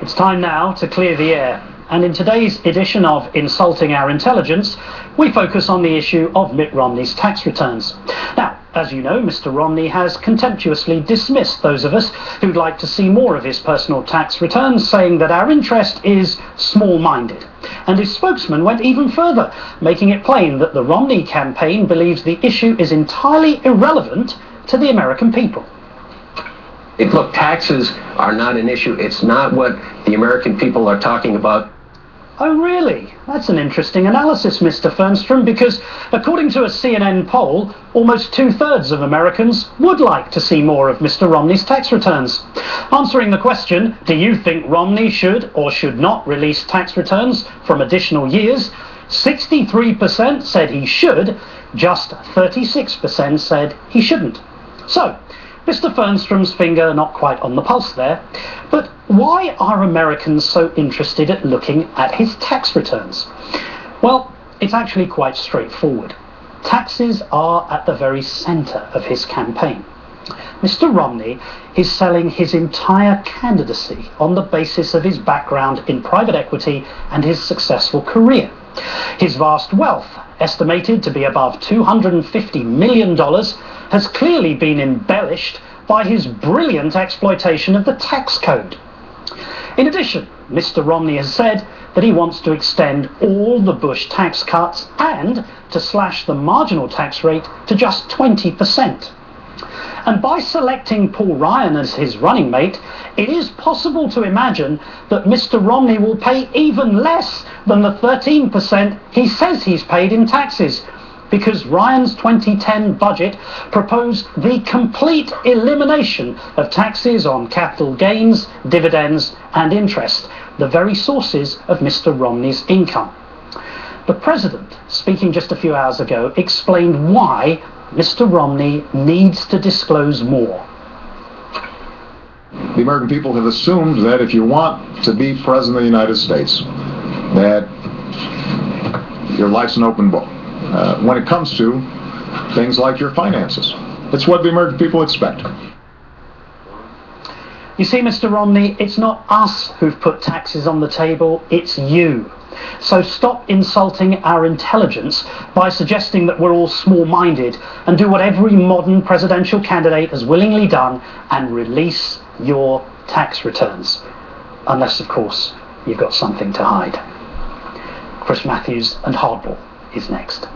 It's time now to clear the air. And in today's edition of Insulting Our Intelligence, we focus on the issue of Mitt Romney's tax returns. Now, as you know, Mr. Romney has contemptuously dismissed those of us who'd like to see more of his personal tax returns, saying that our interest is small-minded. And his spokesman went even further, making it plain that the Romney campaign believes the issue is entirely irrelevant to the American people. Look, taxes are not an issue. It's not what the American people are talking about. Oh, really? That's an interesting analysis, Mr. Fernstrom, because according to a CNN poll, almost 2/3 of Americans would like to see more of Mr. Romney's tax returns. Answering the question, do you think Romney should or should not release tax returns from additional years, 63% said he should, just 36% said he shouldn't. So, Mr. Fernstrom's finger not quite on the pulse there, but why are Americans so interested at looking at his tax returns? Well, it's actually quite straightforward. Taxes are at the very centre of his campaign. Mr. Romney is selling his entire candidacy on the basis of his background in private equity and his successful career. His vast wealth, estimated to be above $250 million, has clearly been embellished by his brilliant exploitation of the tax code. In addition, Mr. Romney has said that he wants to extend all the Bush tax cuts and to slash the marginal tax rate to just 20%. And by selecting Paul Ryan as his running mate, it is possible to imagine that Mr. Romney will pay even less than the 13% he says he's paid in taxes, because Ryan's 2010 budget proposed the complete elimination of taxes on capital gains, dividends and interest, the very sources of Mr. Romney's income. The president, speaking just a few hours ago, explained why Mr. Romney needs to disclose more. The American people have assumed that if you want to be president of the United States, that your life's an open book. When it comes to things like your finances. It's what the American people expect. You see, Mr. Romney, it's not us who've put taxes on the table, it's you. So stop insulting our intelligence by suggesting that we're all small-minded, and do what every modern presidential candidate has willingly done and release your tax returns. Unless, of course, you've got something to hide. Chris Matthews and Hardball is next.